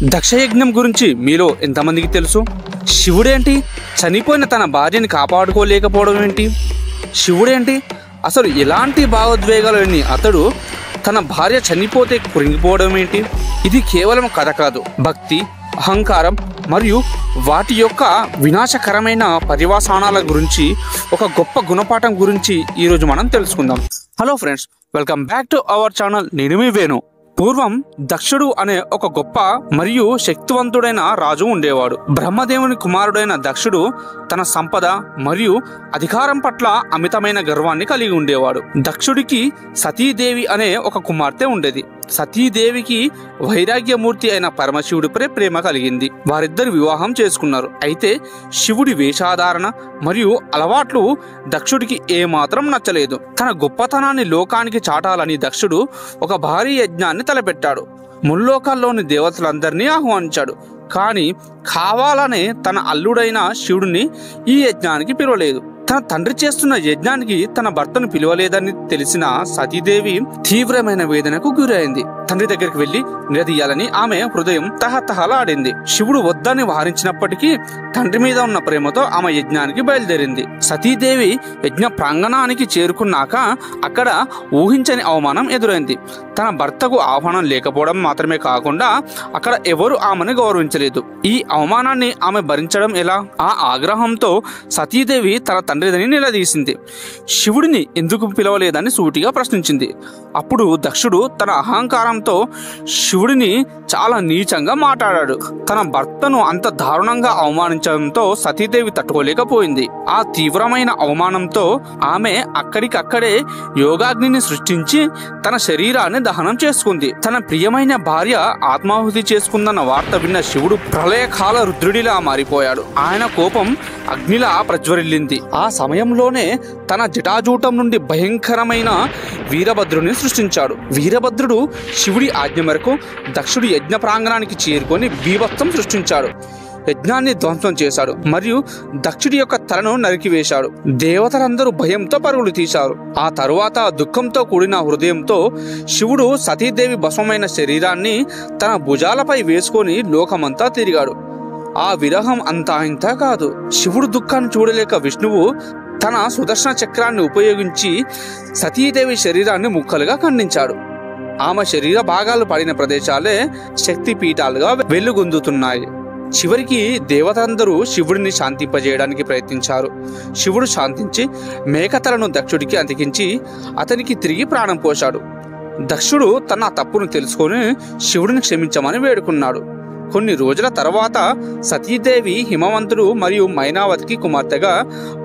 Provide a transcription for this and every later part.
దక్షయజ్ఞం గురించి మీలో ఎంతమందికి తెలుసు? శివుడేంటి చనిపోయిన తన భార్యని కాపాడుకోలేకపోవడం ఏంటి? శివుడేంటి అసలు ఎలాంటి భావోద్వేగాలు లేని అతడు తన భార్య చనిపోతే కృంగిపోవడం ఏంటి? ఇది కేవలం కథ కాదు, భక్తి, అహంకారం మరియు వాటి యొక్క వినాశకరమైన పర్యవసానాల గురించి ఒక గొప్ప గుణపాఠం గురించి ఈరోజు మనం తెలుసుకుందాం. Hello friends, welcome back to our channel. నేను మీ వేణు. పూర్వం దక్షుడు అనే ఒక గొప్ప మరియు శక్తివంతుడైన రాజు ఉండేవాడు. బ్రహ్మదేవుని కుమారుడైన దక్షుడు తన సంపద మరియు అధికారం పట్ల అమితమైన గర్వాన్ని కలిగి ఉండేవాడు. దక్షుడికి సతీదేవి అనే ఒక కుమార్తె ఉండేది. సతీదేవికి వైరాగ్యమూర్తి అయిన పరమశివుడిపై ప్రేమ కలిగింది. వారిద్దరు వివాహం చేసుకున్నారు. అయితే శివుడి వేషాధారణ మరియు అలవాట్లు దక్షుడికి ఏమాత్రం నచ్చలేదు. తన గొప్పతనాన్ని లోకానికి చాటాలని దక్షుడు ఒక భారీ యజ్ఞాన్ని తలపెట్టాడు. ముల్లోకాల్లోని దేవతలందరినీ ఆహ్వానించాడు. కానీ కావాలనే తన అల్లుడైన శివుడిని ఈ యజ్ఞానికి పిలవలేదు. తన తండ్రి చేస్తున్న యజ్ఞానికి తన భర్తను పిలవలేదని తెలిసిన సతీదేవి తీవ్రమైన వేదనకు గురైంది. తండ్రి దగ్గరికి వెళ్లి నిలదీయాలని ఆమె హృదయం తహతహలాడింది. శివుడు వద్దని వారించినప్పటికీ తండ్రి మీద ఉన్న ప్రేమతో ఆమె యజ్ఞానికి బయలుదేరింది. సతీదేవి యజ్ఞ ప్రాంగణానికి చేరుకున్నాక అక్కడ ఊహించని అవమానం ఎదురైంది. తన భర్తకు ఆహ్వానం లేకపోవడం మాత్రమే కాకుండా అక్కడ ఎవరు ఆమెను గౌరవించలేదు. ఈ అవమానాన్ని ఆమె భరించడం ఎలా? ఆ ఆగ్రహంతో సతీదేవి తన తండ్రిదని నిలదీసింది. శివుడిని ఎందుకు పిలవలేదని సూటిగా ప్రశ్నించింది. అప్పుడు దక్షుడు తన అహంకారంతో శివుడిని చాలా నీచంగా మాట్లాడాడు. తన భర్తను అంత దారుణంగా అవమానించడంతో సతీదేవి తట్టుకోలేకపోయింది. ఆ తీవ్రమైన అవమానంతో ఆమె అక్కడికక్కడే యోగాగ్నిని సృష్టించి తన శరీరాన్ని దహనం చేసుకుంది. తన ప్రియమైన భార్య ఆత్మాహుతి చేసుకుందన్న వార్త విన్న శివుడు ప్రళయకాల రుద్రుడిలా మారిపోయాడు. ఆయన కోపం అగ్నిలా ప్రజ్వరిల్లింది. ఆ సమయంలోనే తన జటాజూటం నుండి భయంకరమైన వీరభద్రుని సృష్టించాడు. వీరభద్రుడు శివుడి ఆజ్ఞ మేరకు దక్షుడి యజ్ఞ ప్రాంగణానికి చేరుకొని బీభత్సం సృష్టించాడు. యజ్ఞాన్ని ధ్వంసం చేశాడు మరియు దక్షుడి యొక్క తలను నరికివేశాడు. దేవతలందరూ భయంతో పరుగులు తీశారు. ఆ తరువాత దుఃఖంతో కూడిన హృదయంతో శివుడు సతీదేవి భస్మమైన శరీరాన్ని తన భుజాలపై వేసుకొని లోకమంతా తిరిగాడు. ఆ విరహం అంతా ఇంతా కాదు. శివుడు దుఃఖాన్ని చూడలేక విష్ణువు తన సుదర్శన చక్రాన్ని ఉపయోగించి సతీదేవి శరీరాన్ని ముక్కలుగా ఖండించాడు. ఆమె శరీర భాగాలు పడిన ప్రదేశాలే శక్తి పీఠాలుగా వెలుగొందుతున్నాయి. చివరికి దేవతందరూ శివుడిని శాంతింపజేయడానికి ప్రయత్నించారు. శివుడు శాంతించి మేకతలను దక్షుడికి అతికించి అతనికి తిరిగి ప్రాణం పోశాడు. దక్షుడు తన తప్పును తెలుసుకొని శివుడిని క్షమించమని వేడుకున్నాడు. కొన్ని రోజుల తర్వాత సతీదేవి హిమవంతుడు మరియు మైనావతికి కుమార్తెగా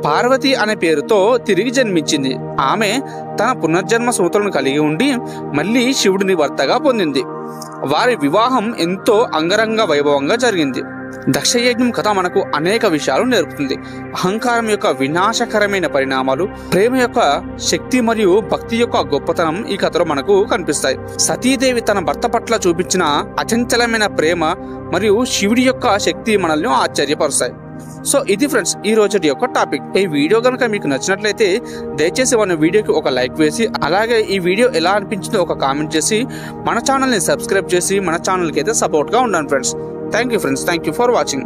పార్వతి అనే పేరుతో తిరిగి జన్మించింది. ఆమె తన పునర్జన్మ సూత్రాలను కలిగి ఉండి మళ్ళీ శివుడిని భర్తగా పొందింది. వారి వివాహం ఎంతో అంగరంగ వైభవంగా జరిగింది. దక్షయజ్ఞం కథ మనకు అనేక విషయాలు నేర్పుతుంది. అహంకారం యొక్క వినాశకరమైన పరిణామాలు, ప్రేమ యొక్క శక్తి మరియు భక్తి యొక్క గొప్పతనం ఈ కథలో మనకు కనిపిస్తాయి. సతీదేవి తన భర్త పట్ల చూపించిన అచంచలమైన ప్రేమ మరియు శివుడి యొక్క శక్తి మనల్ని ఆశ్చర్యపరుస్తాయి. సో ఇది ఫ్రెండ్స్ ఈ రోజు యొక్క టాపిక్. ఈ వీడియో కనుక మీకు నచ్చినట్లయితే దయచేసి మన వీడియోకి ఒక లైక్ వేసి, అలాగే ఈ వీడియో ఎలా అనిపించిందో ఒక కామెంట్ చేసి, మన ఛానల్ని సబ్స్క్రైబ్ చేసి మన ఛానల్కి అయితే సపోర్ట్గా ఉండండి friends. Thank you friends. Thank you for watching.